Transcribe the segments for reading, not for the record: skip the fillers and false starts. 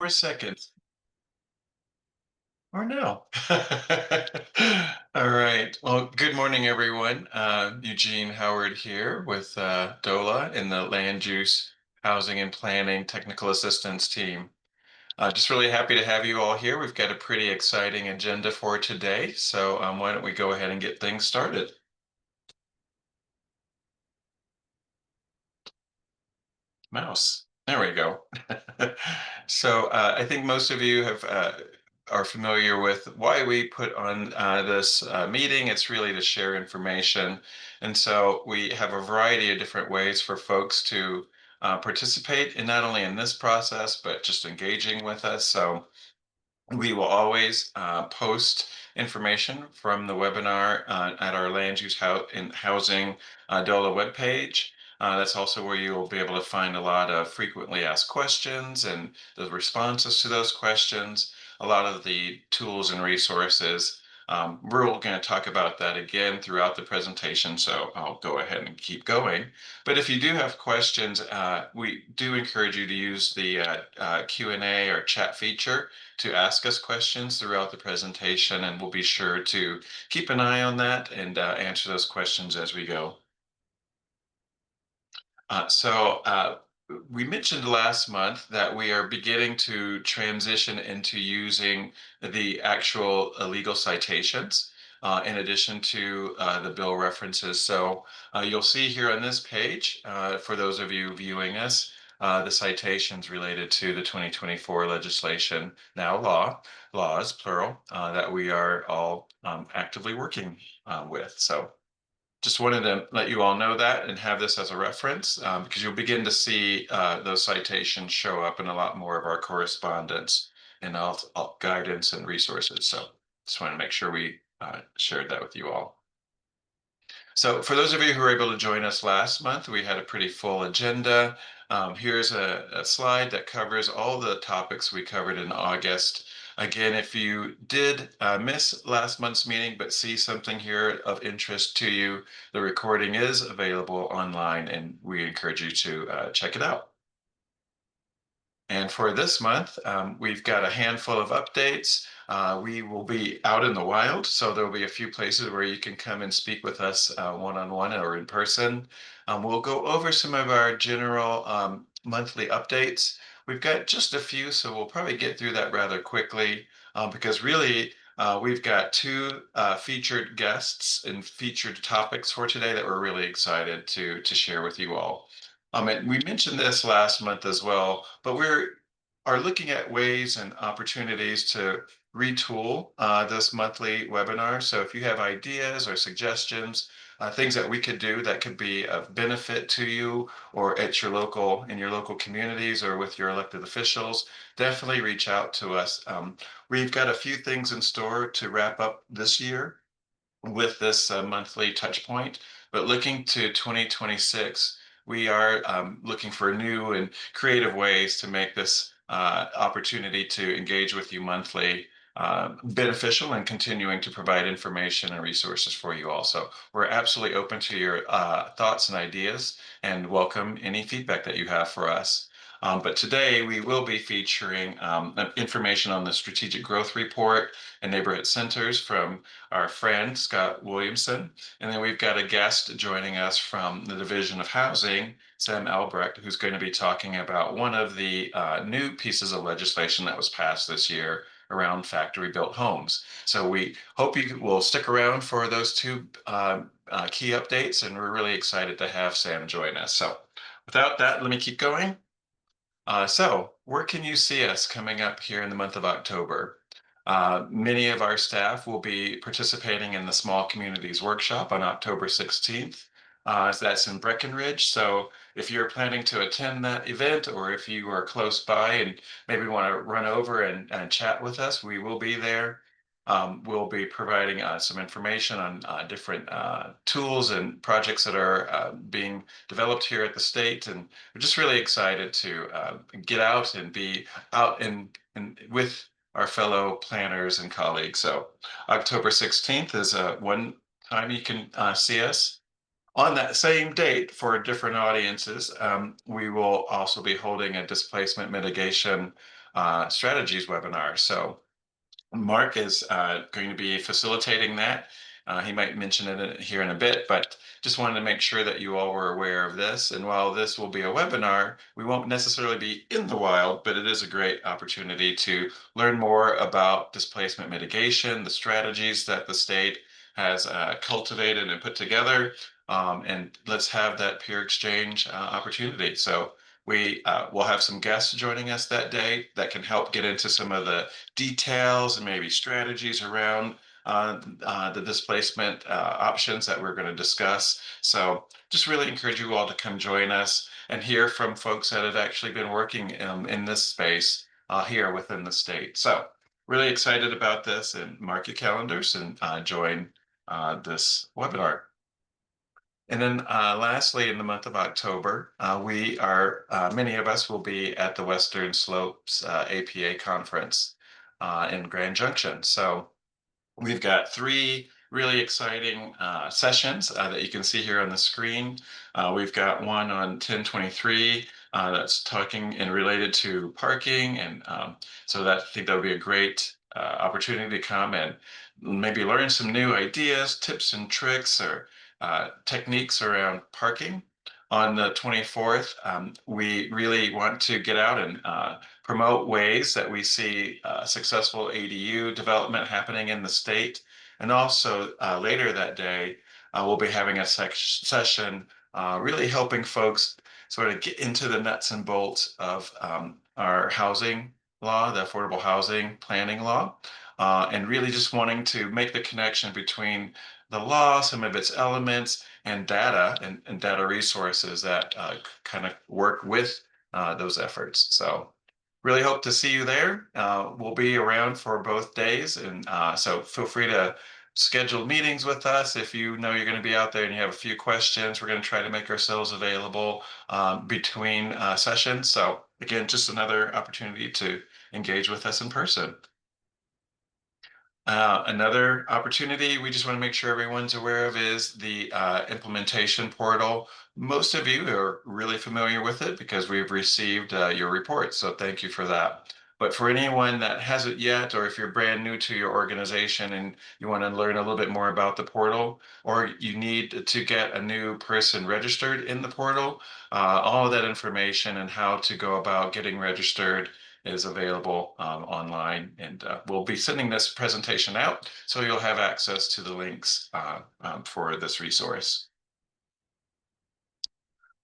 For a second, or no. All right. Well, good morning, everyone. Eugene Howard here with DOLA in the Land Use Housing and Planning Technical Assistance team. Just really happy to have you all here. We've got a pretty exciting agenda for today. So why don't we go ahead and get things started? Mouse. There we go. So I think most of you have are familiar with why we put on this meeting. It's really to share information, and so we have a variety of different ways for folks to participate in not only in this process but just engaging with us. So we will always post information from the webinar at our land use and housing DOLA webpage. That's also where you'll be able to find a lot of frequently asked questions and the responses to those questions, a lot of the tools and resources. We're going to talk about that again throughout the presentation, so I'll go ahead and keep going. But if you do have questions, we do encourage you to use the Q&A or chat feature to ask us questions throughout the presentation, and we'll be sure to keep an eye on that and answer those questions as we go. So we mentioned last month that we are beginning to transition into using the actual legal citations in addition to the bill references. So you'll see here on this page, for those of you viewing us, the citations related to the 2024 legislation, now laws, plural, that we are all actively working with. So just wanted to let you all know that and have this as a reference because you'll begin to see those citations show up in a lot more of our correspondence and all guidance and resources. So just want to make sure we shared that with you all. So for those of you who were able to join us last month, we had a pretty full agenda. Here's a slide that covers all the topics we covered in August. Again, if you did miss last month's meeting but see something here of interest to you, the recording is available online and we encourage you to check it out. And for this month, we've got a handful of updates. We will be out in the wild, so there will be a few places where you can come and speak with us one-on-one or in person. We'll go over some of our general monthly updates. We've got just a few, so we'll probably get through that rather quickly because really we've got two featured guests and featured topics for today that we're really excited to share with you all. And we mentioned this last month as well, but are looking at ways and opportunities to retool this monthly webinar. So if you have ideas or suggestions, things that we could do that could be of benefit to you or at in your local communities or with your elected officials, definitely reach out to us. We've got a few things in store to wrap up this year with this monthly touch point, but looking to 2026, we are looking for new and creative ways to make this opportunity to engage with you monthly beneficial and continuing to provide information and resources for you also. We're absolutely open to your thoughts and ideas and welcome any feedback that you have for us. But today we will be featuring information on the Strategic Growth Report and Neighborhood Centers from our friend Scott Williamson. And then we've got a guest joining us from the Division of Housing, Sam Albrecht, who's going to be talking about one of the new pieces of legislation that was passed this year around factory built homes. So we hope you will stick around for those two key updates, and we're really excited to have Sam join us. So without that, let me keep going. So where can you see us coming up here in the month of October? Many of our staff will be participating in the Small Communities Workshop on October 16th. So that's in Breckenridge. So if you're planning to attend that event or if you are close by and maybe want to run over and chat with us, we will be there. We'll be providing some information on different tools and projects that are being developed here at the state. And we're just really excited to get out and be out with our fellow planners and colleagues. So October 16th is one time you can see us. On that same date for different audiences, we will also be holding a displacement mitigation strategies webinar. So Mark is going to be facilitating that. He might mention it here in a bit, but just wanted to make sure that you all were aware of this. And while this will be a webinar, we won't necessarily be in the wild, but it is a great opportunity to learn more about displacement mitigation, the strategies that the state has cultivated and put together. And let's have that peer exchange opportunity. So we will have some guests joining us that day that can help get into some of the details and maybe strategies around the displacement options that we're going to discuss. So just really encourage you all to come join us and hear from folks that have actually been working in this space here within the state. So really excited about this, and mark your calendars and join this webinar. And then lastly, in the month of October, many of us will be at the Western Slopes APA conference in Grand Junction. So we've got three really exciting sessions that you can see here on the screen. We've got one on 1023 that's talking and related to parking. And so I think that would be a great opportunity to come and maybe learn some new ideas, tips and tricks, or techniques around parking. On the 24th, we really want to get out and promote ways that we see successful ADU development happening in the state. And also later that day, we'll be having a session really helping folks sort of get into the nuts and bolts of our housing law, the affordable housing planning law, and really just wanting to make the connection between the law, some of its elements, and data and data resources that kind of work with those efforts. So really hope to see you there. We'll be around for both days, and so feel free to schedule meetings with us if you know you're going to be out there and you have a few questions. We're going to try to make ourselves available between sessions. So again, just another opportunity to engage with us in person. Another opportunity we just want to make sure everyone's aware of is the implementation portal. Most of you are really familiar with it because we've received your reports, so thank you for that. But for anyone that hasn't yet, or if you're brand new to your organization and you want to learn a little bit more about the portal, or you need to get a new person registered in the portal, all of that information and how to go about getting registered is available online, and we'll be sending this presentation out, so you'll have access to the links for this resource.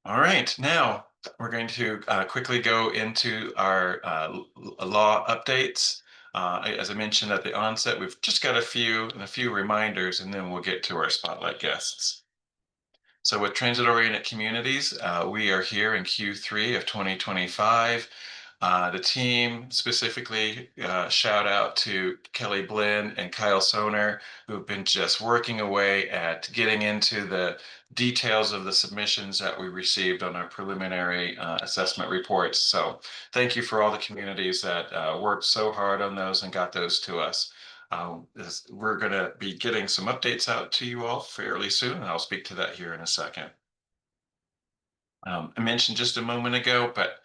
All right, now we're going to quickly go into our law updates. As I mentioned at the onset, we've just got a few reminders, and then we'll get to our spotlight guests. So with transit-oriented communities, we are here in Q3 of 2025. The team specifically, shout out to Kelly Blinn and Kyle Soner, who've been just working away at getting into the details of the submissions that we received on our preliminary assessment reports. So thank you for all the communities that worked so hard on those and got those to us. We're going to be getting some updates out to you all fairly soon, and I'll speak to that here in a second. I mentioned just a moment ago, but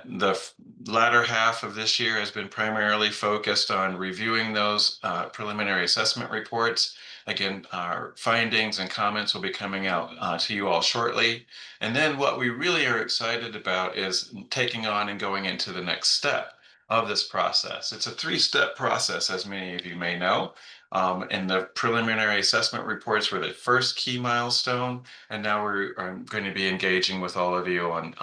the latter half of this year has been primarily focused on reviewing those preliminary assessment reports. Again, our findings and comments will be coming out to you all shortly. And then what we really are excited about is taking on and going into the next step of this process. It's a three-step process, as many of you may know. And the preliminary assessment reports were the first key milestone. And now we're going to be engaging with all of you on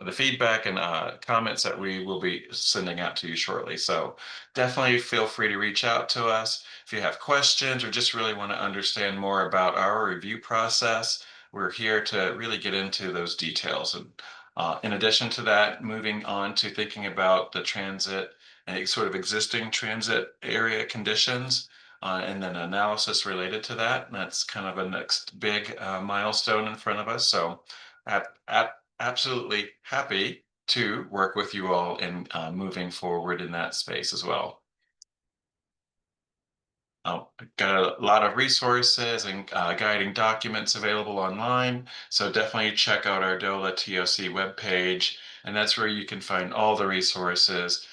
the feedback and comments that we will be sending out to you shortly. So definitely feel free to reach out to us if you have questions or just really want to understand more about our review process. We're here to really get into those details. And in addition to that, moving on to thinking about the transit and sort of existing transit area conditions. And then analysis related to that. And that's kind of a next big milestone in front of us. So absolutely happy to work with you all in moving forward in that space as well. Got a lot of resources and guiding documents available online. So definitely check out our DOLA TOC webpage. And that's where you can find all the resources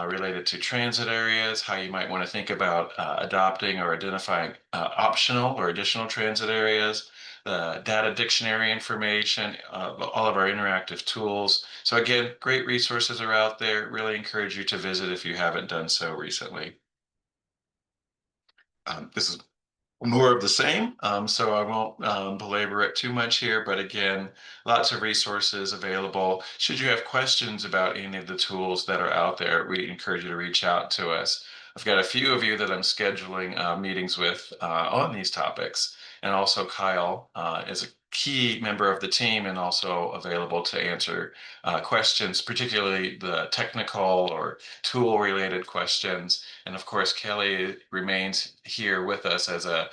related to transit areas, how you might want to think about adopting or identifying optional or additional transit areas, the data dictionary information, all of our interactive tools. So again, great resources are out there. Really encourage you to visit if you haven't done so recently. This is more of the same. So I won't belabor it too much here, but again, lots of resources available. Should you have questions about any of the tools that are out there, we encourage you to reach out to us. I've got a few of you that I'm scheduling meetings with on these topics. And also Kyle is a key member of the team and also available to answer questions, particularly the technical or tool related questions. And of course, Kelly remains here with us as a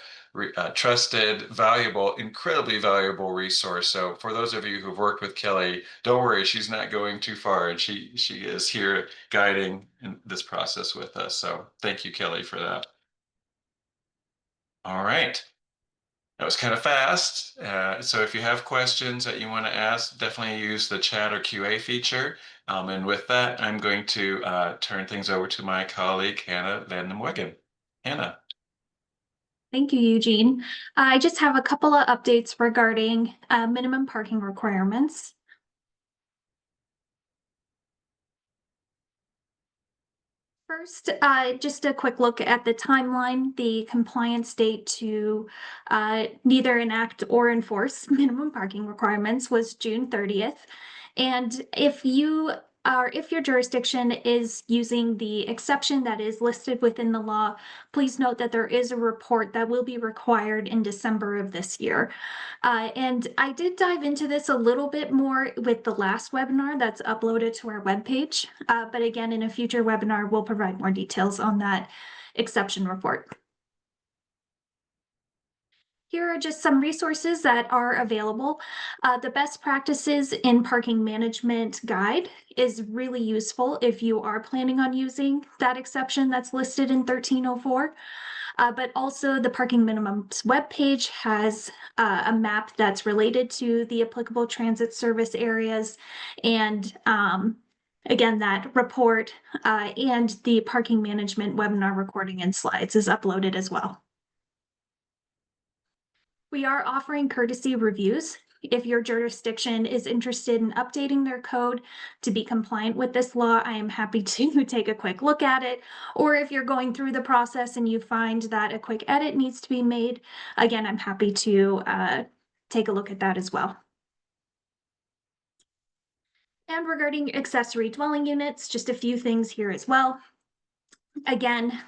trusted, valuable, incredibly valuable resource. So for those of you who've worked with Kelly, don't worry, she's not going too far, and she is here guiding in this process with us. So thank you, Kelly, for that. All right. That was kind of fast. So if you have questions that you want to ask, definitely use the chat or QA feature. And with that, I'm going to turn things over to my colleague, Hannah Van den Weggen. Hannah. Thank you, Eugene. I just have a couple of updates regarding minimum parking requirements. First, just a quick look at the timeline. The compliance date to neither enact or enforce minimum parking requirements was June 30th. And if your jurisdiction is using the exception that is listed within the law, please note that there is a report that will be required in December of this year. And I did dive into this a little bit more with the last webinar that's uploaded to our webpage. But again, in a future webinar, we'll provide more details on that exception report. Here are just some resources that are available. The best practices in parking management guide is really useful if you are planning on using that exception that's listed in 1304. But also the parking minimums webpage has a map that's related to the applicable transit service areas. And again, that report and the parking management webinar recording and slides is uploaded as well. We are offering courtesy reviews. If your jurisdiction is interested in updating their code to be compliant with this law, I am happy to take a quick look at it. Or if you're going through the process and you find that a quick edit needs to be made, again, I'm happy to take a look at that as well. And regarding accessory dwelling units, just a few things here as well. Again,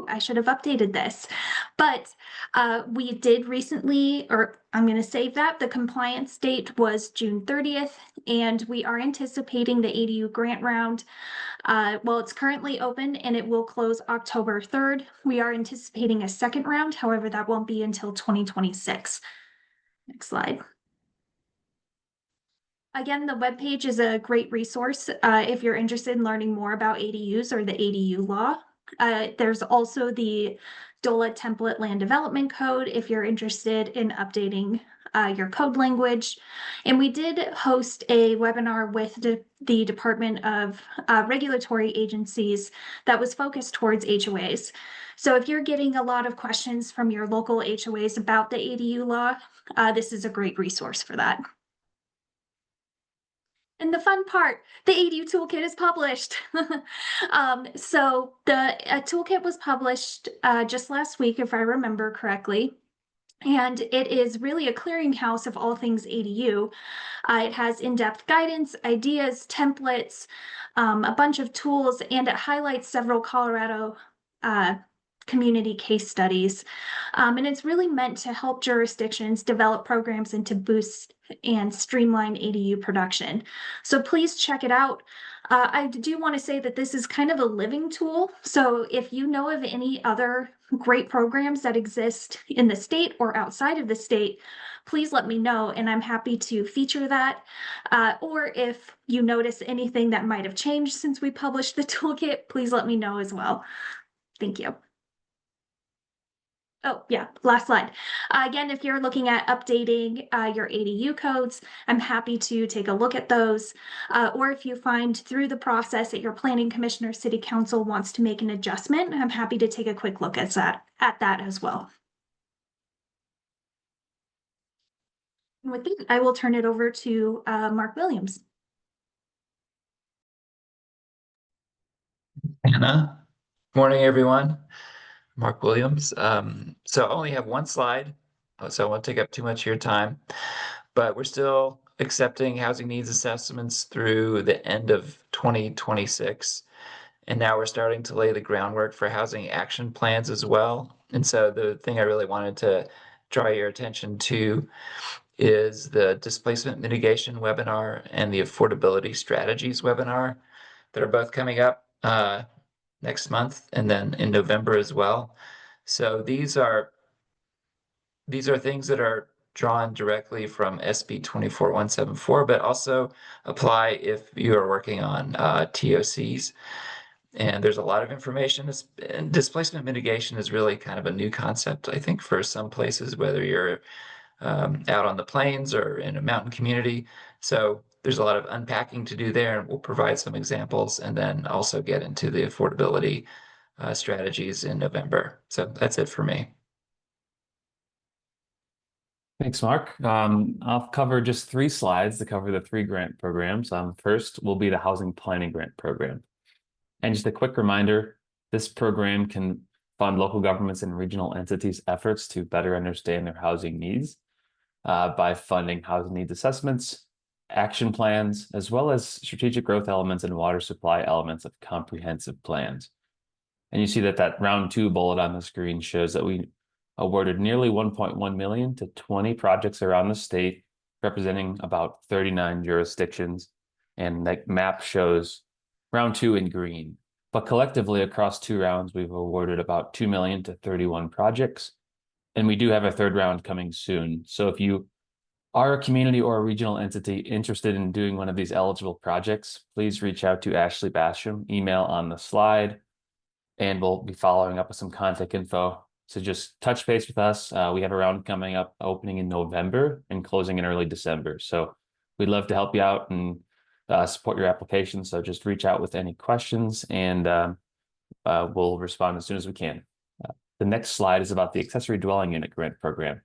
I should have updated this, but we did recently, or I'm going to save that. The compliance date was June 30th, and we are anticipating the ADU grant round. Well, it's currently open and it will close October 3rd. We are anticipating a second round. However, that won't be until 2026. Next slide. Again, the webpage is a great resource if you're interested in learning more about ADUs or the ADU law. There's also the DOLA template land development code if you're interested in updating your code language. And we did host a webinar with the Department of Regulatory Agencies that was focused towards HOAs. So if you're getting a lot of questions from your local HOAs about the ADU law, this is a great resource for that. And the fun part, the ADU toolkit is published. So the toolkit was published just last week, if I remember correctly. And it is really a clearinghouse of all things ADU. It has in-depth guidance, ideas, templates, a bunch of tools, and it highlights several Colorado community case studies. And it's really meant to help jurisdictions develop programs and to boost and streamline ADU production. So please check it out. I do want to say that this is kind of a living tool. So if you know of any other great programs that exist in the state or outside of the state, please let me know and I'm happy to feature that. Or if you notice anything that might have changed since we published the toolkit, please let me know as well. Thank you. Oh, yeah, last slide. Again, if you're looking at updating your ADU codes, I'm happy to take a look at those. Or if you find through the process that your planning commission or city council wants to make an adjustment, I'm happy to take a quick look at that as well. And with that, I will turn it over to Mark Williams. Anna. Morning, everyone. Mark Williams. So I only have one slide, so I won't take up too much of your time, but we're still accepting housing needs assessments through the end of 2026. And now we're starting to lay the groundwork for housing action plans as well. And so the thing I really wanted to draw your attention to is the displacement mitigation webinar and the affordability strategies webinar that are both coming up next month and then in November as well. So these are things that are drawn directly from SB 24174, but also apply if you are working on TOCs. And there's a lot of information. And displacement mitigation is really kind of a new concept, I think, for some places, whether you're out on the plains or in a mountain community. So there's a lot of unpacking to do there, and we'll provide some examples and then also get into the affordability strategies in November. So that's it for me. Thanks, Mark. I'll cover just 3 slides to cover the 3 grant programs. First will be the Housing Planning Grant Program. And just a quick reminder, this program can fund local governments and regional entities' efforts to better understand their housing needs by funding housing needs assessments, action plans, as well as strategic growth elements and water supply elements of comprehensive plans. And you see that round 2 bullet on the screen shows that we awarded nearly 1.1 million to 20 projects around the state, representing about 39 jurisdictions. And that map shows round 2 in green. But collectively across 2 rounds, we've awarded about 2 million to 31 projects. And we do have a 3rd round coming soon. So if you are a community or a regional entity interested in doing one of these eligible projects, please reach out to Ashley Basham, email on the slide, and we'll be following up with some contact info. So just touch base with us. We have a round coming up, opening in November and closing in early December. So we'd love to help you out and support your application. So just reach out with any questions, and we'll respond as soon as we can. The next slide is about the Accessory Dwelling Unit Grant Program.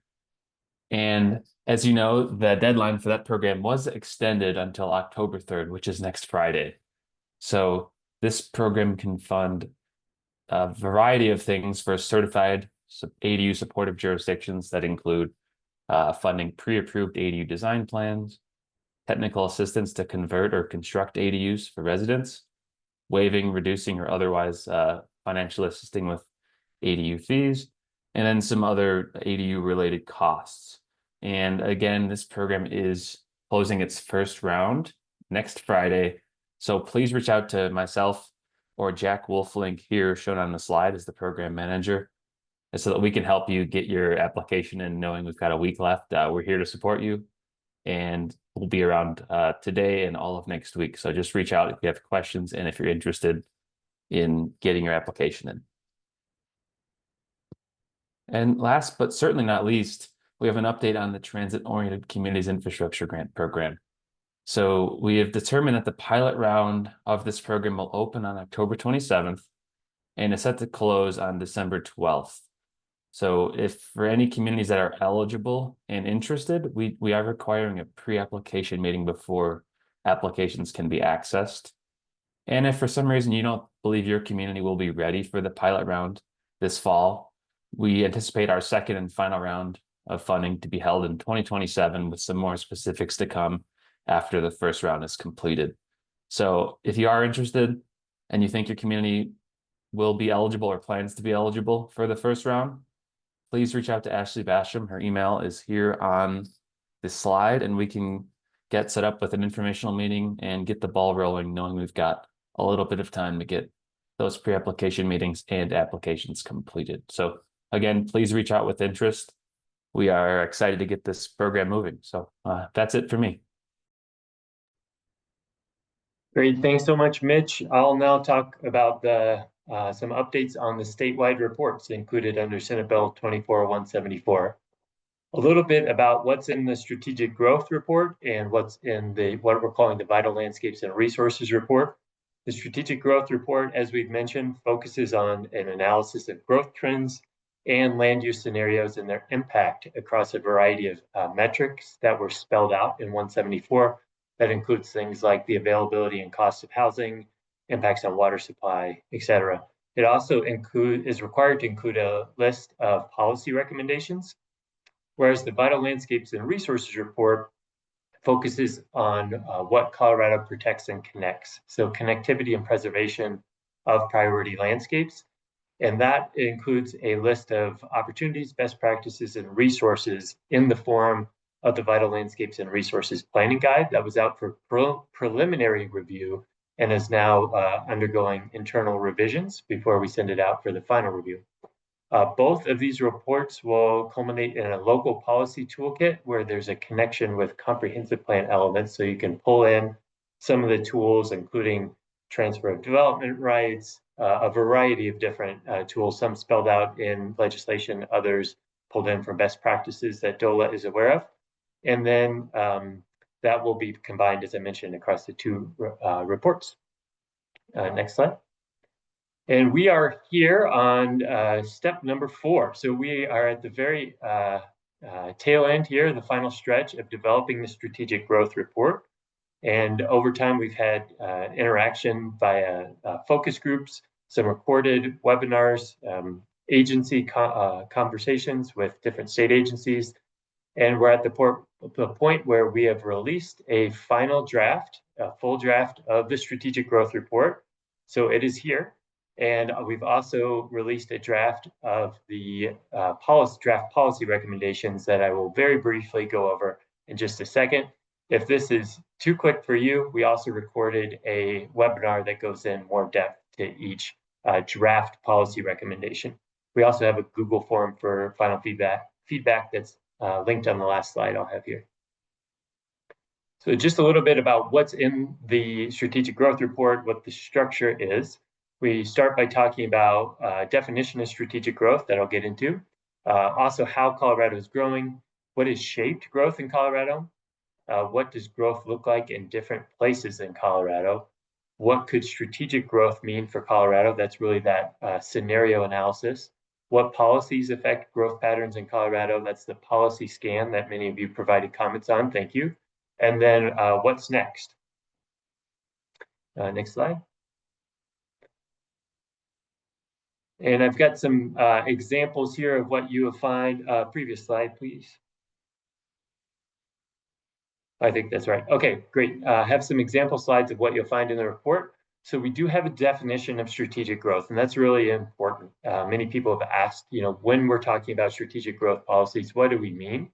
And as you know, the deadline for that program was extended until October 3rd, which is next Friday. So this program can fund a variety of things for certified ADU supportive jurisdictions that include funding pre-approved ADU design plans, technical assistance to convert or construct ADUs for residents, waiving, reducing, or otherwise financially assisting with ADU fees, and then some other ADU related costs. And again, this program is closing its 1st round next Friday. So please reach out to myself or Jack Wolflink here, shown on the slide as the program manager, so that we can help you get your application in, knowing we've got a week left. We're here to support you, and we'll be around today and all of next week. So just reach out if you have questions and if you're interested in getting your application in. And last but certainly not least, we have an update on the Transit-Oriented Communities Infrastructure Grant Program. So we have determined that the pilot round of this program will open on October 27th and is set to close on December 12th. So if for any communities that are eligible and interested, we are requiring a pre-application meeting before applications can be accessed. And if for some reason you don't believe your community will be ready for the pilot round this fall, we anticipate our 2nd and final round of funding to be held in 2027, with some more specifics to come after the 1st round is completed. So if you are interested and you think your community will be eligible or plans to be eligible for the 1st round, please reach out to Ashley Basham. Her email is here on this slide, and we can get set up with an informational meeting and get the ball rolling, knowing we've got a little bit of time to get those pre-application meetings and applications completed. So again, please reach out with interest. We are excited to get this program moving. So that's it for me. Great. Thanks so much, Mitch. I'll now talk about the some updates on the statewide reports included under Senate Bill 24-174. A little bit about what's in the strategic growth report and what's in what we're calling the vital landscapes and resources report. The strategic growth report, as we've mentioned, focuses on an analysis of growth trends and land use scenarios and their impact across a variety of metrics that were spelled out in 174. That includes things like the availability and cost of housing, impacts on water supply, etc. It also is required to include a list of policy recommendations, whereas the Vital Landscapes and Resources report focuses on what Colorado protects and connects. So connectivity and preservation of priority landscapes. And that includes a list of opportunities, best practices, and resources in the form of the Vital Landscapes and Resources Planning Guide that was out for preliminary review and is now undergoing internal revisions before we send it out for the final review. Both of these reports will culminate in a local policy toolkit where there's a connection with comprehensive plan elements, so you can pull in some of the tools, including transfer of development rights, a variety of different tools, some spelled out in legislation, others pulled in from best practices that DOLA is aware of. And then that will be combined, as I mentioned, across the two reports. Next slide. And we are here on step number 4. So we are at the very tail end here, the final stretch of developing the strategic growth report. And over time, we've had interaction via focus groups, some recorded webinars, agency conversations with different state agencies. And we're at the point where we have released a final draft, a full draft of the strategic growth report. So it is here. And we've also released a draft of the draft policy recommendations that I will very briefly go over in just a second. If this is too quick for you, we also recorded a webinar that goes in more depth to each draft policy recommendation. We also have a Google form for final feedback that's linked on the last slide I'll have here. So just a little bit about what's in the strategic growth report, what the structure is. We start by talking about definition of strategic growth that I'll get into. Also how Colorado is growing, what has shaped growth in Colorado, what does growth look like in different places in Colorado, what could strategic growth mean for Colorado, that's really that scenario analysis, what policies affect growth patterns in Colorado, that's the policy scan that many of you provided comments on, thank you, and then what's next. Next slide. And I've got some examples here of what you will find. Previous slide, please. I think that's right. Okay, great. Have some example slides of what you'll find in the report. So we do have a definition of strategic growth, and that's really important. Many people have asked, when we're talking about strategic growth policies, what do we mean?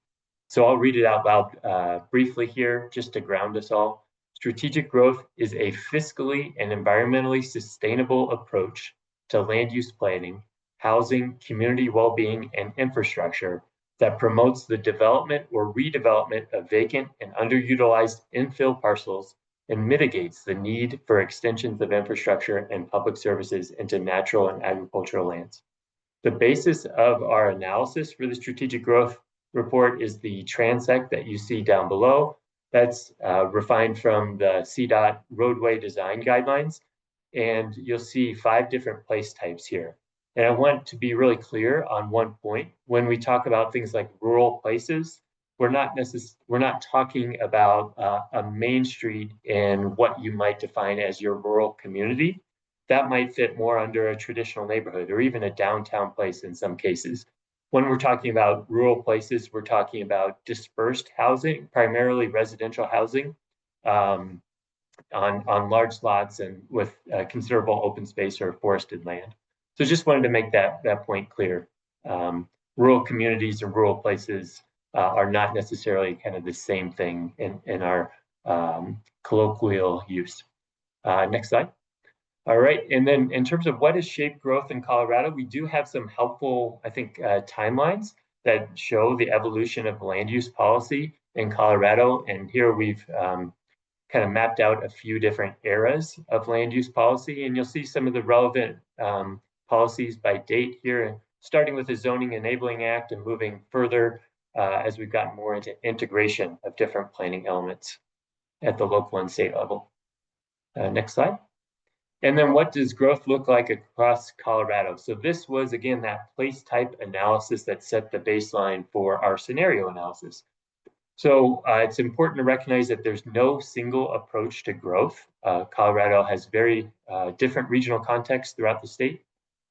So I'll read it out loud briefly here, just to ground us all. Strategic growth is a fiscally and environmentally sustainable approach to land use planning, housing, community well-being, and infrastructure that promotes the development or redevelopment of vacant and underutilized infill parcels and mitigates the need for extensions of infrastructure and public services into natural and agricultural lands. The basis of our analysis for the strategic growth report is the transect that you see down below. That's refined from the CDOT roadway design guidelines. And you'll see 5 different place types here. And I want to be really clear on one point. When we talk about things like rural places, we're not talking about a main street in what you might define as your rural community. That might fit more under a traditional neighborhood or even a downtown place in some cases. When we're talking about rural places, we're talking about dispersed housing, primarily residential housing, on large lots and with considerable open space or forested land. So just wanted to make that point clear. Rural communities and rural places are not necessarily kind of the same thing in our colloquial use. Next slide. All right, and then in terms of what has shaped growth in Colorado, we do have some helpful, I think, timelines that show the evolution of land use policy in Colorado. And here we've kind of mapped out a few different eras of land use policy, and you'll see some of the relevant policies by date here, starting with the Zoning Enabling Act and moving further as we've gotten more into integration of different planning elements at the local and state level. Next slide. And then what does growth look like across Colorado? So this was, again, that place type analysis that set the baseline for our scenario analysis. So it's important to recognize that there's no single approach to growth. Colorado has very different regional contexts throughout the state,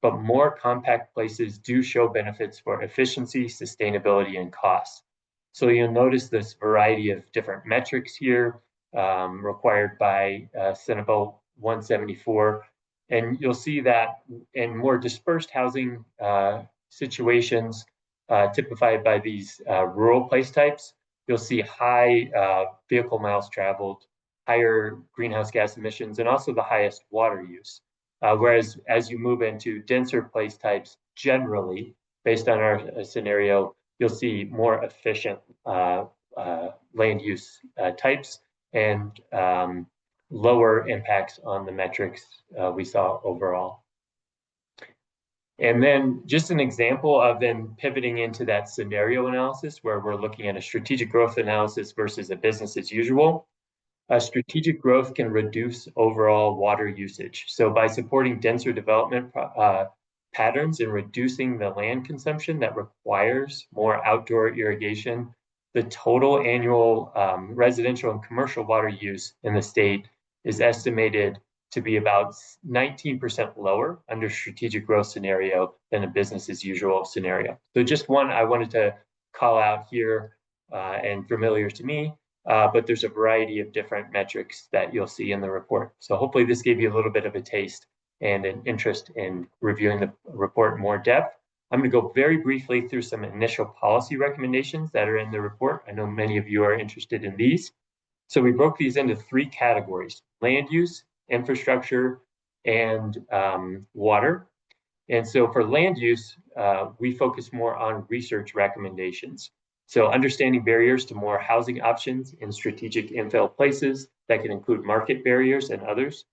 but more compact places do show benefits for efficiency, sustainability, and cost. So you'll notice this variety of different metrics here required by Senate Bill 174. And you'll see that in more dispersed housing situations typified by these rural place types, you'll see high vehicle miles traveled, higher greenhouse gas emissions, and also the highest water use. Whereas as you move into denser place types, generally, based on our scenario, you'll see more efficient land use types and lower impacts on the metrics we saw overall. And then just an example of then pivoting into that scenario analysis where we're looking at a strategic growth analysis versus a business as usual. Strategic growth can reduce overall water usage. So by supporting denser development patterns and reducing the land consumption that requires more outdoor irrigation, the total annual residential and commercial water use in the state is estimated to be about 19% lower under strategic growth scenario than a business as usual scenario. So just one I wanted to call out here and familiar to me, but there's a variety of different metrics that you'll see in the report. So hopefully this gave you a little bit of a taste and an interest in reviewing the report in more depth. I'm going to go very briefly through some initial policy recommendations that are in the report. I know many of you are interested in these. So we broke these into three categories: land use, infrastructure, and water. And so for land use, we focus more on research recommendations. So understanding barriers to more housing options in strategic infill places that can include market barriers and others.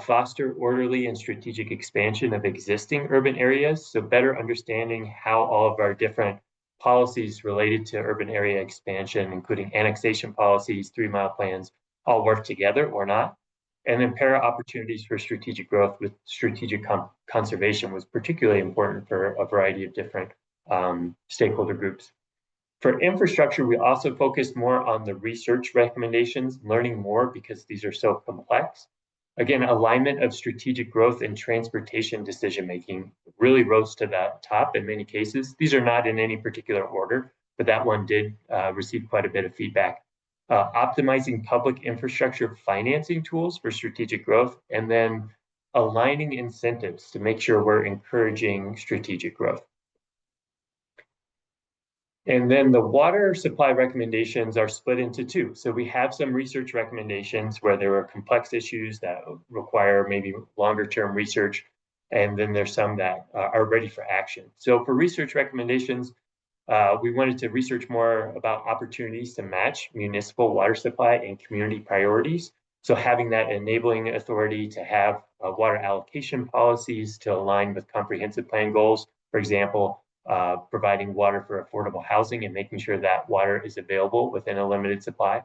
Foster orderly and strategic expansion of existing urban areas. So better understanding how all of our different policies related to urban area expansion, including annexation policies, 3-mile plans, all work together or not. And then pair opportunities for strategic growth with strategic conservation was particularly important for a variety of different stakeholder groups. For infrastructure, we also focused more on the research recommendations, learning more because these are so complex. Again, alignment of strategic growth and transportation decision-making really rose to the top in many cases. These are not in any particular order, but that one did receive quite a bit of feedback. Optimizing public infrastructure financing tools for strategic growth, and then aligning incentives to make sure we're encouraging strategic growth. And then the water supply recommendations are split into two. So we have some research recommendations where there are complex issues that require maybe longer term research. And then there's some that are ready for action. So for research recommendations, we wanted to research more about opportunities to match municipal water supply and community priorities. So having that enabling authority to have water allocation policies to align with comprehensive plan goals, for example, providing water for affordable housing and making sure that water is available within a limited supply.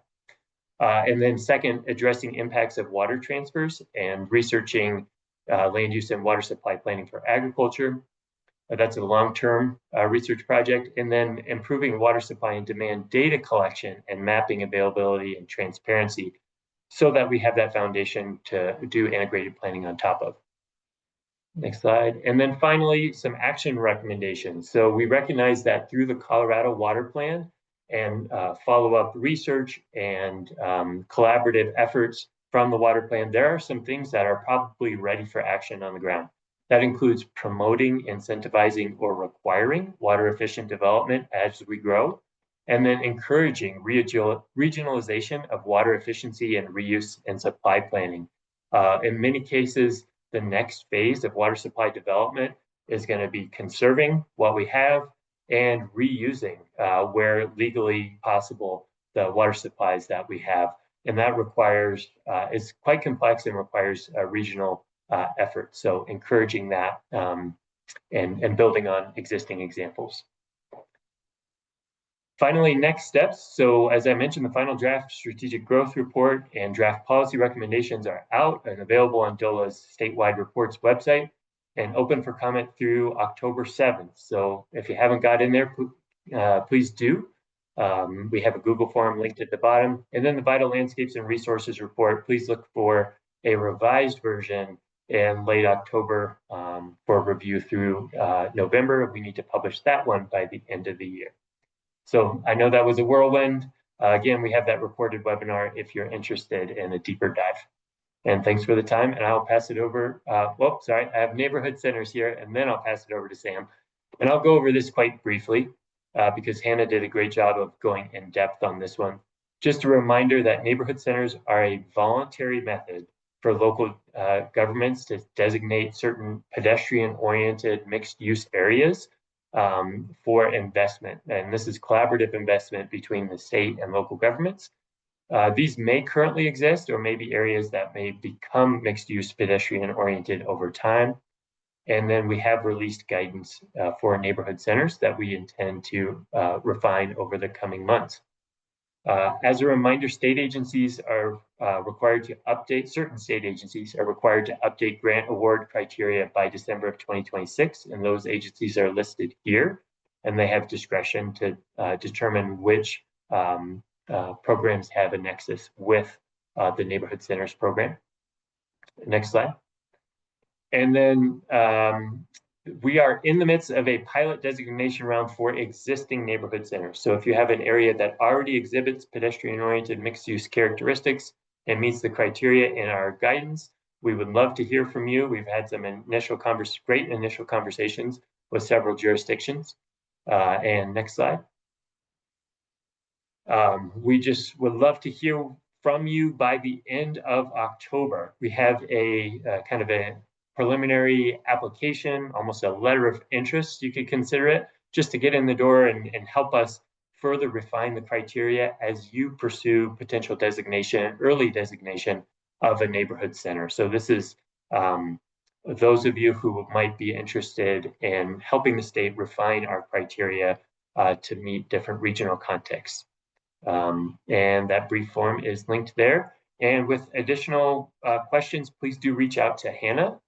And then second, addressing impacts of water transfers and researching land use and water supply planning for agriculture. That's a long-term research project. And then improving water supply and demand data collection and mapping availability and transparency so that we have that foundation to do integrated planning on top of. Next slide. And then finally, some action recommendations. So we recognize that through the Colorado Water Plan and follow-up research and collaborative efforts from the water plan, there are some things that are probably ready for action on the ground. That includes promoting, incentivizing, or requiring water efficient development as we grow, and then encouraging regionalization of water efficiency and reuse and supply planning. In many cases, the next phase of water supply development is going to be conserving what we have and reusing where legally possible the water supplies that we have and that requires is quite complex and requires a regional effort. So encouraging that and building on existing examples. Finally, next steps. So as I mentioned, the final draft strategic growth report and draft policy recommendations are out and available on DOLA's statewide reports website and open for comment through October 7th. So if you haven't got in there, please do. We have a Google form linked at the bottom. And then the Vital Landscapes and Resources report, please look for a revised version in late October for review through November. We need to publish that one by the end of the year. So I know that was a whirlwind. Again, we have that recorded webinar if you're interested in a deeper dive. And thanks for the time, and I'll pass it over. Well, sorry, I have neighborhood centers here, and then I'll pass it over to Sam. And I'll go over this quite briefly because Hannah did a great job of going in depth on this one. Just a reminder that neighborhood centers are a voluntary method for local governments to designate certain pedestrian-oriented mixed-use areas for investment. And this is collaborative investment between the state and local governments. These may currently exist or may be areas that may become mixed-use pedestrian oriented over time. And then we have released guidance for neighborhood centers that we intend to refine over the coming months. As a reminder, state agencies are required to update, certain state agencies are required to update grant award criteria by December of 2026, and those agencies are listed here, and they have discretion to determine which programs have a nexus with the Neighborhood Centers program. Next slide. And then we are in the midst of a pilot designation round for existing neighborhood centers. So if you have an area that already exhibits pedestrian-oriented mixed-use characteristics and meets the criteria in our guidance, we would love to hear from you. We've had some great initial conversations with several jurisdictions. And next slide. We just would love to hear from you by the end of October. We have a kind of a preliminary application, almost a letter of interest, you could consider it, just to get in the door and help us further refine the criteria as you pursue potential designation, early designation of a neighborhood center. So this is those of you who might be interested in helping the state refine our criteria to meet different regional contexts. And that brief form is linked there. And with additional questions, please do reach out to Hannah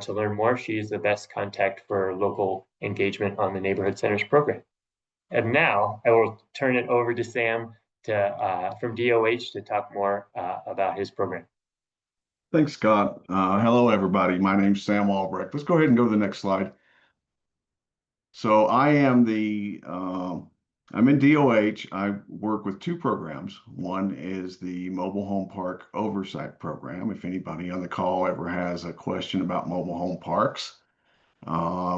to learn more. She is the best contact for local engagement on the Neighborhood Centers program. And now I will turn it over to Sam from DOH to talk more about his program. Thanks, Scott. Hello, everybody. My name's Sam Albrecht. Let's go ahead and go to the next slide. So I am I'm in DOH. I work with two programs. One is the Mobile Home Park Oversight Program. If anybody on the call ever has a question about mobile home parks,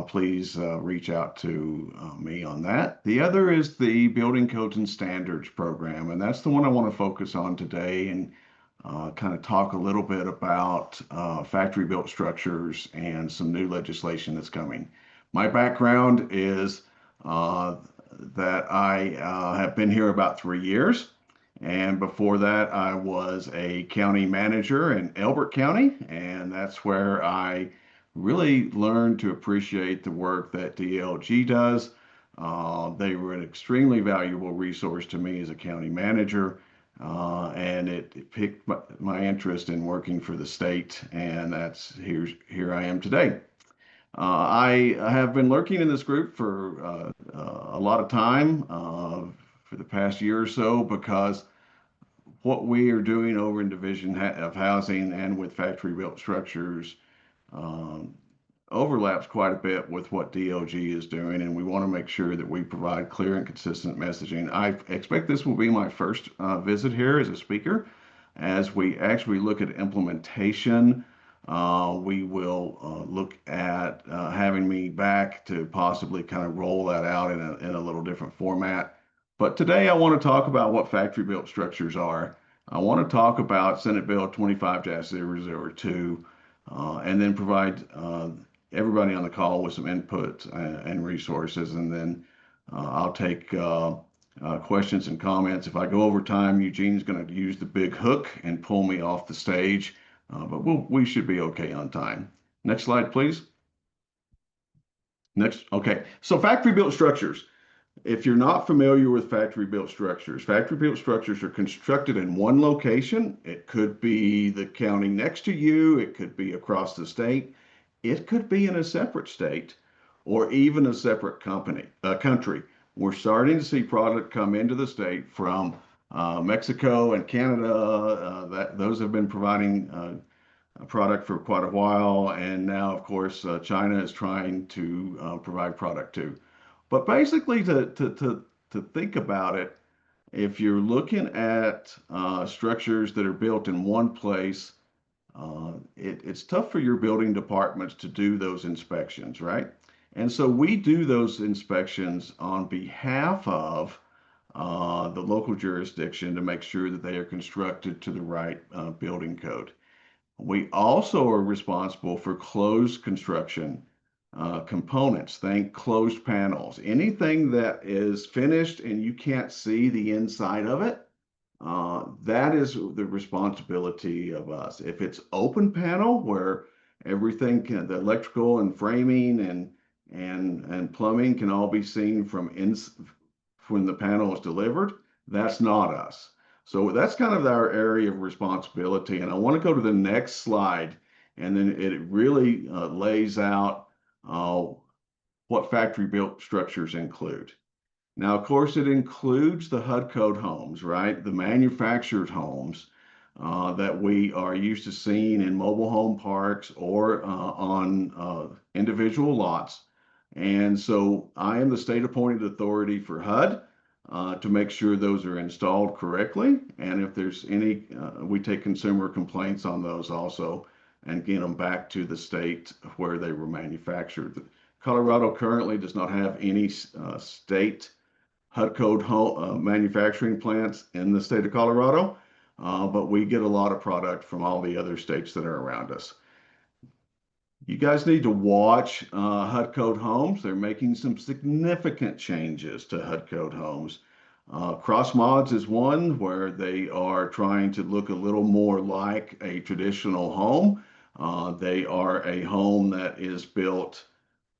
please reach out to me on that. The other is the Building Codes and Standards Program, and that's the one I want to focus on today and kind of talk a little bit about factory-built structures and some new legislation that's coming. My background is that I have been here about 3 years. And before that, I was a county manager in Elbert County. And that's where I really learned to appreciate the work that DLG does. They were an extremely valuable resource to me as a county manager. And it piqued my interest in working for the state. And that's here I am today. I have been lurking in this group for a lot of time for the past year or so, because what we are doing over in Division of Housing and with factory built structures overlaps quite a bit with what DLG is doing, and we want to make sure that we provide clear and consistent messaging. I expect this will be my first visit here as a speaker. As we actually look at implementation, we will look at having me back to possibly kind of roll that out in a little different format. But today I want to talk about what factory built structures are. I want to talk about Senate Bill 25-002 and then provide everybody on the call with some input and resources. And then I'll take questions and comments. If I go over time, Eugene's going to use the big hook and pull me off the stage, but we should be okay on time. Next slide, please. Next, okay. So factory-built structures. If you're not familiar with factory-built structures are constructed in one location. It could be the county next to you. It could be across the state. It could be in a separate state or even a separate country. We're starting to see product come into the state from Mexico and Canada. Those have been providing a product for quite a while, and now, of course, China is trying to provide product too. But basically, to think about it, if you're looking at structures that are built in one place, it's tough for your building departments to do those inspections, right? And so we do those inspections on behalf of the local jurisdiction to make sure that they are constructed to the right building code. We also are responsible for closed construction components. Think closed panels. Anything that is finished and you can't see the inside of it, that is the responsibility of us. If it's open panel where everything the electrical and framing and plumbing can all be seen from when the panel is delivered, that's not us. So that's kind of our area of responsibility. And I want to go to the next slide, and then it really lays out what factory-built structures include. Now, of course, it includes the HUD code homes, right? The manufactured homes that we are used to seeing in mobile home parks or on individual lots. And so I am the state-appointed authority for HUD to make sure those are installed correctly. And if there's any, we take consumer complaints on those also and get them back to the state where they were manufactured. Colorado currently does not have any state HUD code manufacturing plants in the state of Colorado, but we get a lot of product from all the other states that are around us. You guys need to watch HUD code homes. They're making some significant changes to HUD code homes. Cross Mods is one where they are trying to look a little more like a traditional home. They are a home that is built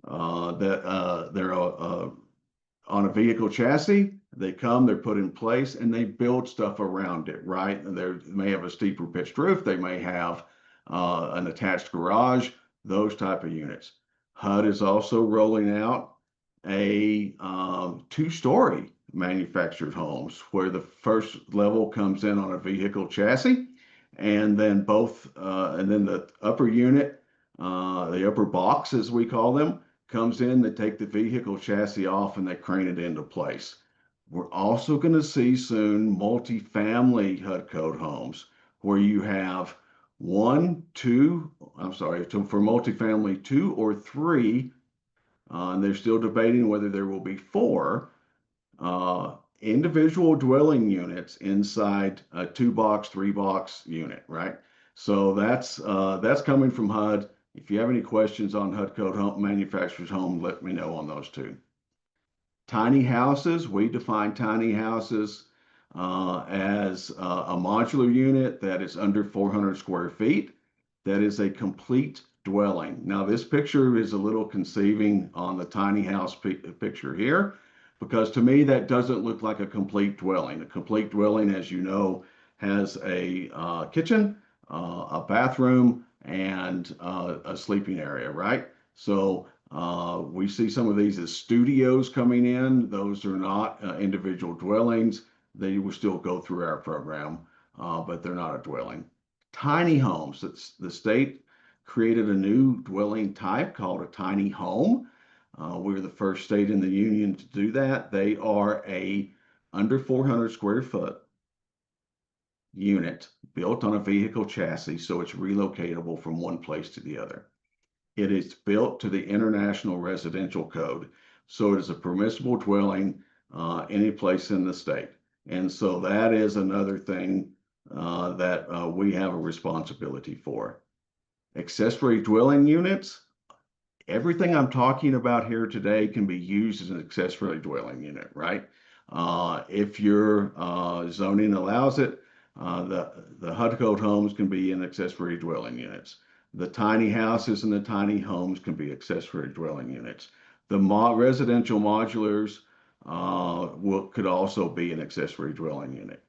they're on a vehicle chassis. They come, they're put in place, and they build stuff around it, right? And they may have a steeper pitched roof. They may have an attached garage, those type of units. HUD is also rolling out a two-story manufactured homes where the first level comes in on a vehicle chassis, and then the upper unit, the upper box as we call them, comes in. They take the vehicle chassis off and they crane it into place. We're also going to see soon multi-family HUD code homes where you have for multifamily 2 or 3, and they're still debating whether there will be 4 individual dwelling units inside a 2-box, 3-box unit, right? So that's coming from HUD. If you have any questions on HUD code home, manufacturer's home, let me know on those too. Tiny houses, we define tiny houses as a modular unit that is under 400 square feet. That is a complete dwelling. Now, this picture is a little conceiving on the tiny house picture here, because to me, that doesn't look like a complete dwelling. A complete dwelling, as you know, has a kitchen, a bathroom, and a sleeping area, right? So we see some of these as studios coming in. Those are not individual dwellings. They will still go through our program, but they're not a dwelling. Tiny homes. The state created a new dwelling type called a tiny home. We're the first state in the union to do that. They are a under 400 square foot unit built on a vehicle chassis, so it's relocatable from one place to the other. It is built to the International Residential Code, so it is a permissible dwelling any place in the state. And so that is another thing that we have a responsibility for. Accessory dwelling units, everything I'm talking about here today can be used as an accessory dwelling unit, right? If your zoning allows it, the HUD code homes can be in accessory dwelling units. The tiny houses and the tiny homes can be accessory dwelling units. The residential modulars could also be an accessory dwelling unit.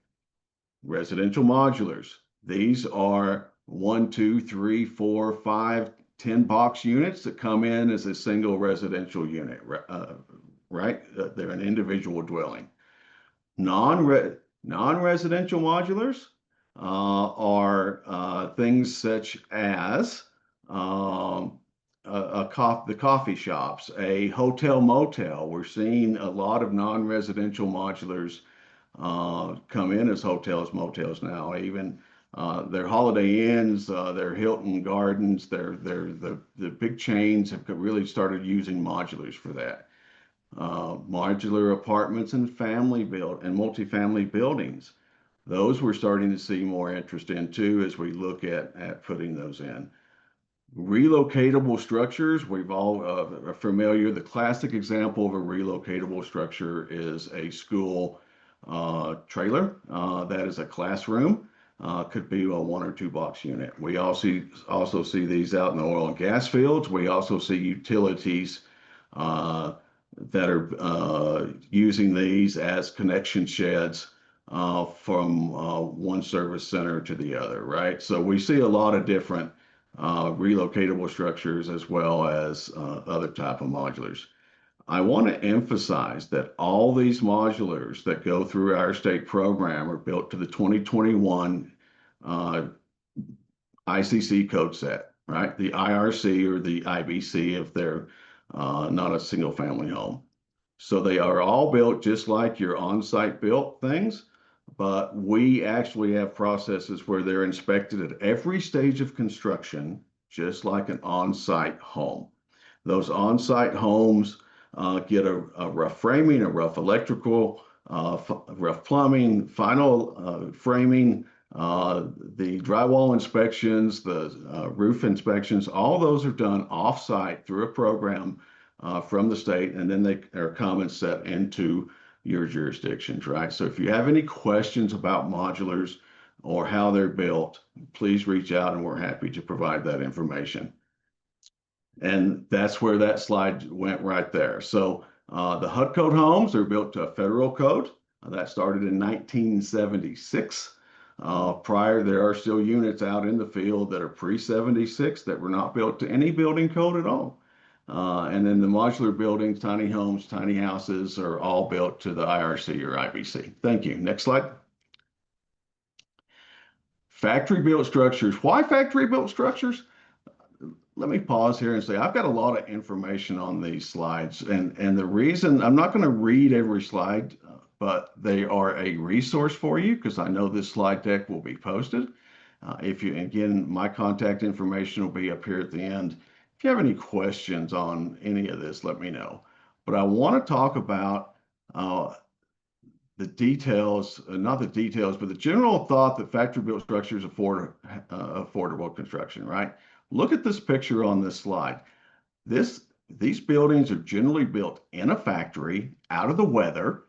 Residential modulars, these are 1, 2, 3, 4, 5, 10 box units that come in as a single residential unit, right? They're an individual dwelling. Non-residential modulars are things such as the coffee shops, a hotel motel. We're seeing a lot of non-residential modulars come in as hotels, motels now. Even their Holiday Inns, their Hilton Gardens, the big chains have really started using modulars for that. Modular apartments and multifamily buildings. Those we're starting to see more interest in too as we look at putting those in. Relocatable structures, we've all are familiar. The classic example of a relocatable structure is a school trailer. That is a classroom. Could be a 1 or 2 box unit. We also see these out in the oil and gas fields. We also see utilities that are using these as connection sheds from one service center to the other, right? So we see a lot of different relocatable structures as well as other type of modulars. I want to emphasize that all these modulars that go through our state program are built to the 2021 ICC code set, right? The IRC or the IBC if they're not a single family home. So they are all built just like your on-site built things, but we actually have processes where they're inspected at every stage of construction, just like an on-site home. Those on-site homes get a rough framing, a rough electrical, rough plumbing, final framing, the drywall inspections, the roof inspections, all those are done off-site through a program from the state, and then they are common set into your jurisdictions, right? So if you have any questions about modulars or how they're built, please reach out and we're happy to provide that information. And that's where that slide went right there. So the HUD code homes are built to a federal code that started in 1976. Prior, there are still units out in the field that are pre-76 that were not built to any building code at all. And then the modular buildings, tiny homes, tiny houses are all built to the IRC or IBC. Thank you. Next slide. Factory built structures. Why factory built structures? Let me pause here and say I've got a lot of information on these slides, and the reason I'm not going to read every slide, but they are a resource for you because I know this slide deck will be posted. Again, my contact information will be up here at the end. If you have any questions on any of this, let me know. But I want to talk about the details, not the details, but the general thought that factory built structures affordable construction, right? Look at this picture on this slide. These buildings are generally built in a factory out of the weather,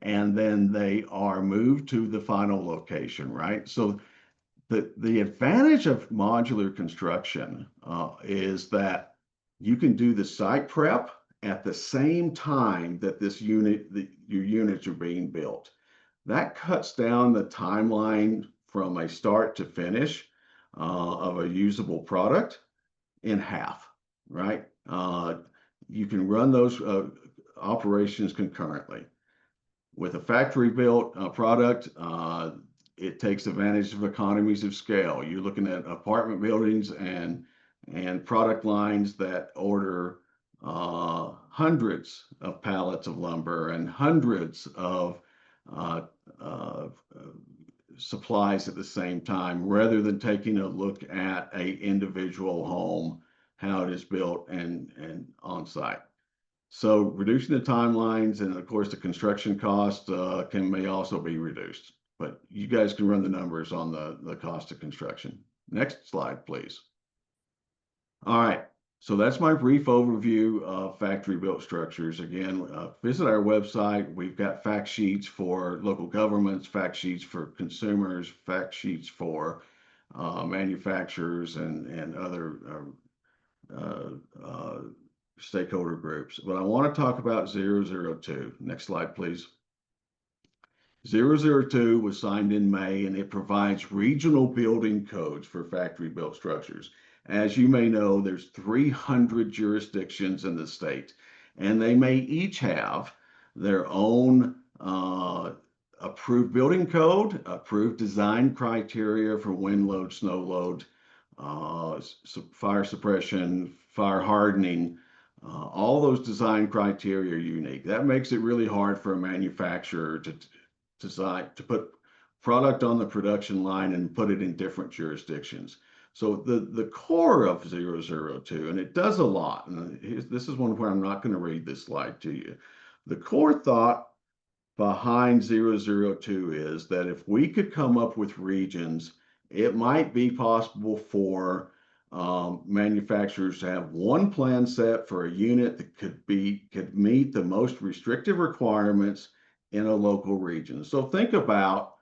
and then they are moved to the final location, right? So the advantage of modular construction is that you can do the site prep at the same time that your units are being built. That cuts down the timeline from a start to finish of a usable product in half, right? You can run those operations concurrently. With a factory built product, it takes advantage of economies of scale. You're looking at apartment buildings and product lines that order hundreds of pallets of lumber and hundreds of supplies at the same time, rather than taking a look at a individual home, how it is built and on site. So reducing the timelines and of course the construction cost may also be reduced, but you guys can run the numbers on the cost of construction. Next slide, please. All right, So that's my brief overview of factory-built structures. Again, visit our website. We've got fact sheets for local governments, fact sheets for consumers, fact sheets for manufacturers and other stakeholder groups. But I want to talk about 002. Next slide, please. 002 was signed in May, and it provides regional building codes for factory-built structures. As you may know, there's 300 jurisdictions in the state, and they may each have their own approved building code, approved design criteria for wind load, snow load, fire suppression, fire hardening. All those design criteria are unique. That makes it really hard for a manufacturer to put product on the production line and put it in different jurisdictions. So the core of 002, and it does a lot, and this is one where I'm not going to read this slide to you. The core thought behind 002 is that if we could come up with regions, it might be possible for manufacturers to have one plan set for a unit that could meet the most restrictive requirements in a local region. So think about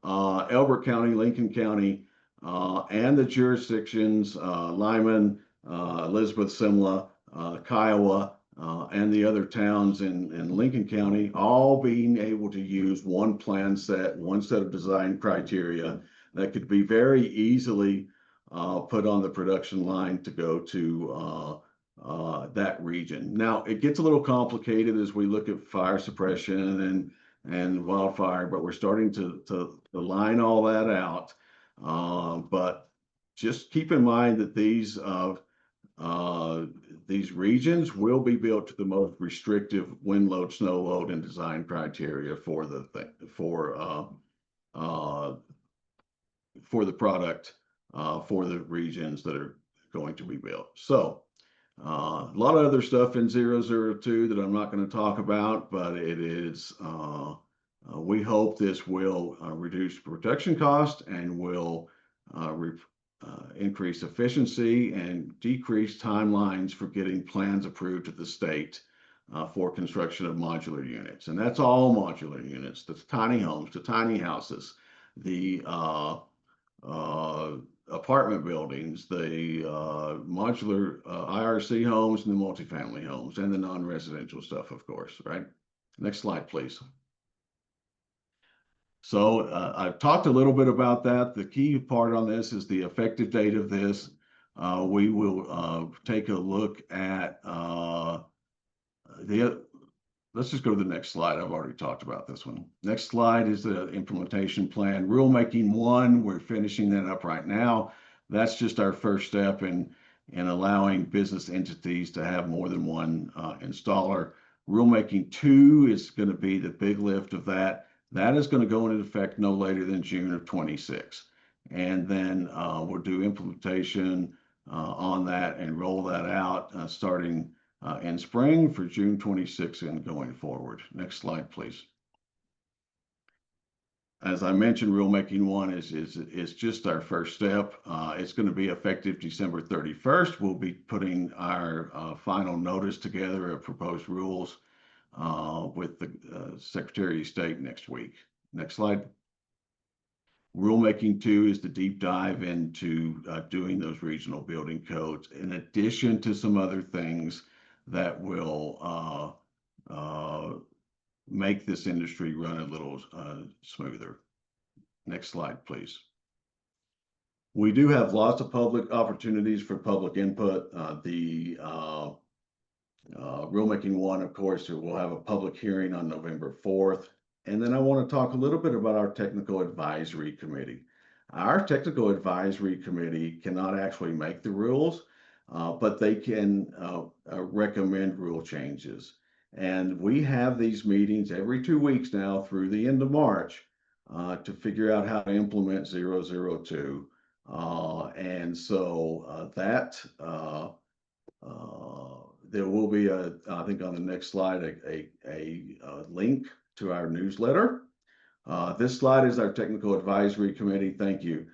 Elbert County, Lincoln County, and the jurisdictions, Lyman, Elizabeth, Simla, Kiowa, and the other towns in Lincoln County, all being able to use one plan set, one set of design criteria that could be very easily put on the production line to go to that region. Now, it gets a little complicated as we look at fire suppression and wildfire, but we're starting to line all that out. But just keep in mind that these regions will be built to the most restrictive wind load, snow load, and design criteria for the product for the regions that are going to be built. So a lot of other stuff in 002 that I'm not going to talk about, but it is we hope this will reduce production cost and will increase efficiency and decrease timelines for getting plans approved at the state for construction of modular units. And that's all modular units, the tiny homes, the tiny houses, the apartment buildings, the modular IRC homes, and the multifamily homes, and the non-residential stuff, of course, right? Next slide, please. So I've talked a little bit about that. The key part on this is the effective date of this. We will take a look at let's just go to the next slide. I've already talked about this one. Next slide is the implementation plan. Rulemaking 1, we're finishing that up right now. That's just our first step in allowing business entities to have more than one installer. Rulemaking 2 is going to be the big lift of that. That is going to go into effect no later than June of 26. And then we'll do implementation on that and roll that out starting in spring for June 26 and going forward. Next slide, please. As I mentioned, Rulemaking 1 is just our first step. It's going to be effective December 31st. We'll be putting our final notice together of proposed rules with the Secretary of State next week. Next slide. Rulemaking 2 is the deep dive into doing those regional building codes, in addition to some other things that will make this industry run a little smoother. Next slide, please. We do have lots of public opportunities for public input. The Rulemaking 1, of course, we'll have a public hearing on November 4th. And then I want to talk a little bit about our Technical Advisory Committee. Our Technical Advisory Committee cannot actually make the rules, but they can recommend rule changes. And we have these meetings every 2 weeks now through the end of March to figure out how to implement 002. And so there will be I think on the next slide, a link to our newsletter. This slide is our Technical Advisory Committee. Thank you.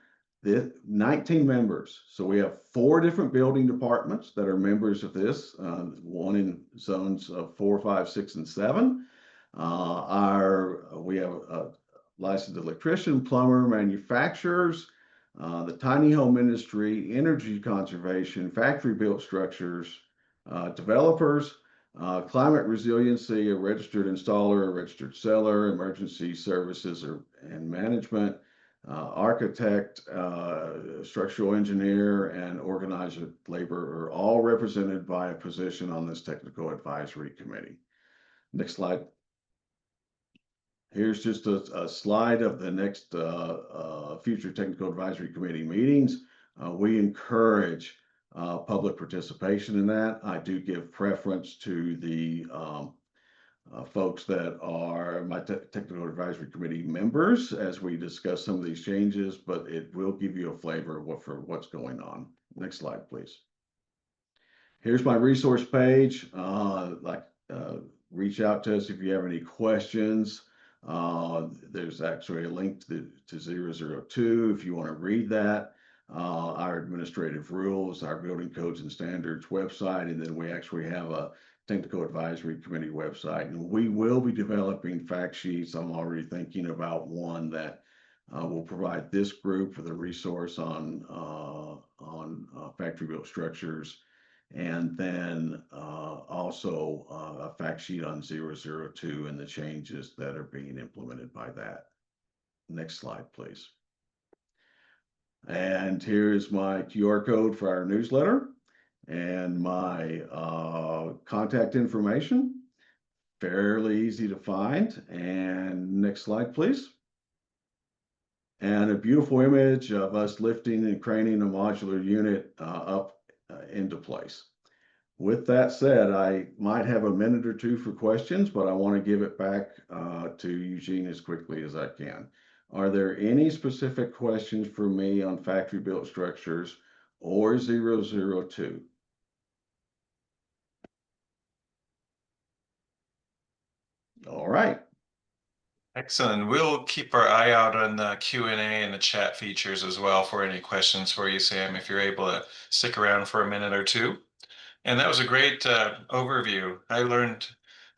the 19 members. So we have 4 different building departments that are members of this, one in zones of 4, 5, 6, and 7. We have a licensed electrician, plumber, manufacturers, the tiny home industry, energy conservation, factory built structures, developers, climate resiliency, a registered installer, a registered seller, emergency services and management, architect, structural engineer, and organizer labor are all represented by a position on this technical advisory committee. Next slide. Here's just a slide of the next future technical advisory committee meetings. We encourage public participation in that. I do give preference to the folks that are my technical advisory committee members as we discuss some of these changes, but it will give you a flavor for what's going on. Next slide, please. Here's my resource page. Reach out to us if you have any questions. There's actually a link to 002 if you want to read that. Our administrative rules, our building codes and standards website, and then we actually have a technical advisory committee website, and we will be developing fact sheets. I'm already thinking about one that will provide this group with a resource on factory built structures, and then also a fact sheet on 002 and the changes that are being implemented by that. Next slide, please. And here's my QR code for our newsletter and my contact information. Fairly easy to find. And next slide, please. And a beautiful image of us lifting and craning a modular unit up into place. With that said, I might have a minute or two for questions, but I want to give it back to Eugene as quickly as I can. Are there any specific questions for me on factory built structures or 002? All right. Excellent. We'll keep our eye out on the Q&A and the chat features as well for any questions for you, Sam, if you're able to stick around for a minute or two. And that was a great overview. I learned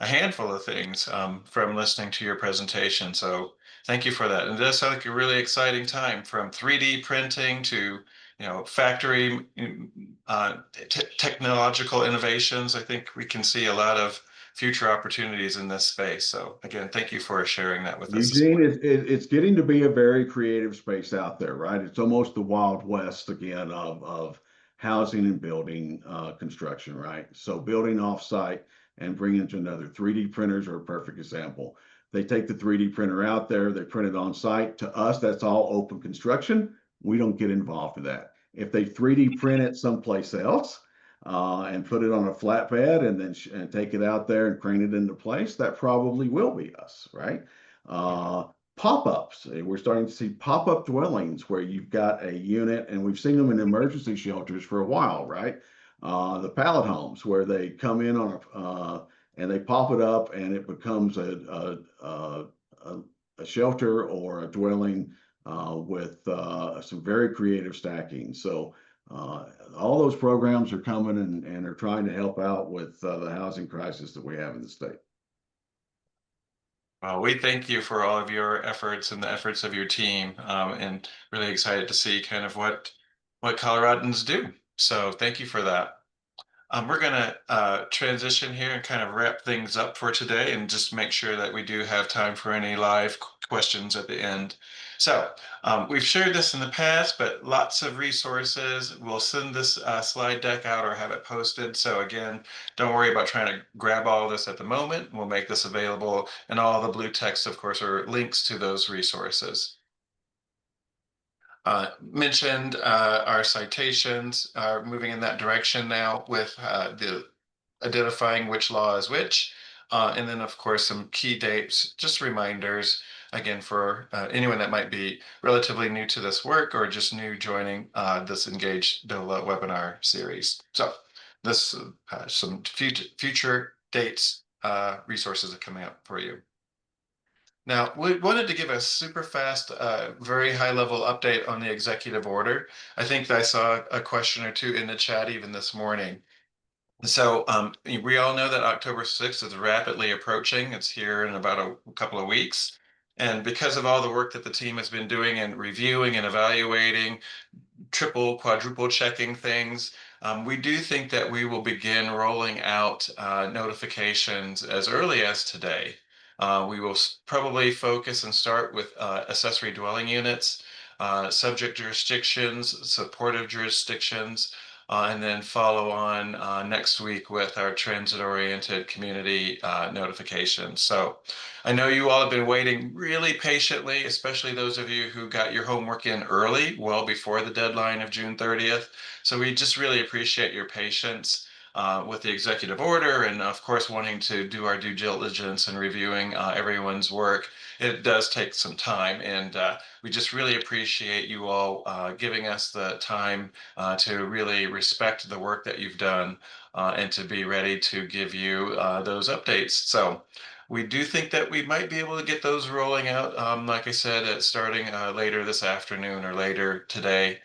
a handful of things from listening to your presentation. So thank you for that. And it does sound like a really exciting time, from 3D printing to factory technological innovations. I think we can see a lot of future opportunities in this space. So again, thank you for sharing that with us. Eugene, it's getting to be a very creative space out there, right? It's almost the Wild West again of housing and building construction, right? So building offsite and bringing it to another. 3D printers are a perfect example. They take the 3D printer out there, they print it on site. To us, that's all open construction. We don't get involved in that. If they 3D print it someplace else and put it on a flatbed and then take it out there and crane it into place, that probably will be us, right? Pop-ups. We're starting to see pop-up dwellings where you've got a unit, and we've seen them in emergency shelters for a while, right? The pallet homes where they come in on and they pop it up and it becomes a shelter or a dwelling with some very creative stacking. So all those programs are coming and are trying to help out with the housing crisis that we have in the state. Well, we thank you for all of your efforts and the efforts of your team, and really excited to see kind of what Coloradans do. So thank you for that. We're going to transition here and kind of wrap things up for today and just make sure that we do have time for any live questions at the end. So we've shared this in the past, but lots of resources. We'll send this slide deck out or have it posted. So again, don't worry about trying to grab all of this at the moment. We'll make this available, and all the blue text, of course, are links to those resources. Mentioned our citations are moving in that direction now with the identifying which law is which. And then, of course, some key dates, just reminders, again, for anyone that might be relatively new to this work or just new joining this Engage DOLA webinar series. So this some future dates, resources are coming up for you. Now, we wanted to give a super fast, very high level update on the executive order. I think I saw a question or two in the chat even this morning. So we all know that October 6th is rapidly approaching. It's here in about a couple of weeks. And because of all the work that the team has been doing and reviewing and evaluating, triple, quadruple checking things, we do think that we will begin rolling out notifications as early as today. We will probably focus and start with accessory dwelling units, subject jurisdictions, supportive jurisdictions, and then follow on next week with our transit-oriented community notifications. So I know you all have been waiting really patiently, especially those of you who got your homework in early, well before the deadline of June 30th. So we just really appreciate your patience with the executive order, and of course wanting to do our due diligence and reviewing everyone's work. It does take some time, and we just really appreciate you all giving us the time to really respect the work that you've done and to be ready to give you those updates. So we do think that we might be able to get those rolling out, like I said, starting later this afternoon or later today.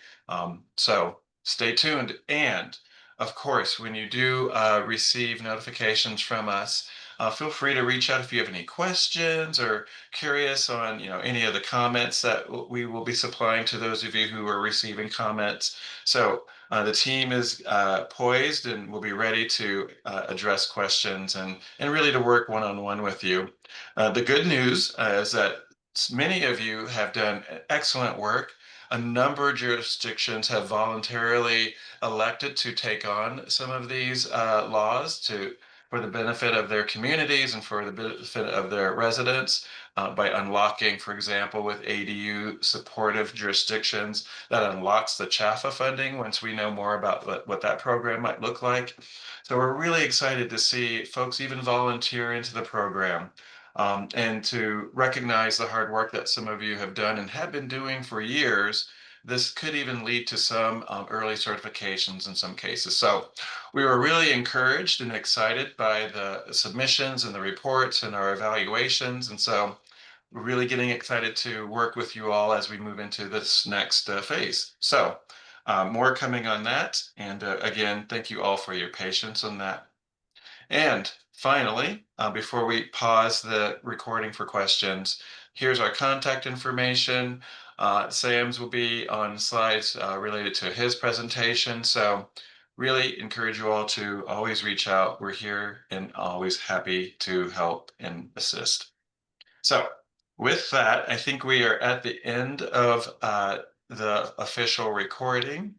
So stay tuned. And of course, when you do receive notifications from us, feel free to reach out if you have any questions or curious on any of the comments that we will be supplying to those of you who are receiving comments. So the team is poised and will be ready to address questions and really to work one-on-one with you. The good news is that many of you have done excellent work. A number of jurisdictions have voluntarily elected to take on some of these laws for the benefit of their communities and for the benefit of their residents by unlocking, for example, with ADU supportive jurisdictions, that unlocks the CHAFA funding once we know more about what that program might look like. So we're really excited to see folks even volunteer into the program. And to recognize the hard work that some of you have done and have been doing for years. This could even lead to some early certifications in some cases. So we were really encouraged and excited by the submissions and the reports and our evaluations. And so we're really getting excited to work with you all as we move into this next phase. So more coming on that. And again, thank you all for your patience on that. And finally, before we pause the recording for questions, here's our contact information. Sam's will be on slides related to his presentation. So really encourage you all to always reach out. We're here and always happy to help and assist. So with that, I think we are at the end of the official recording.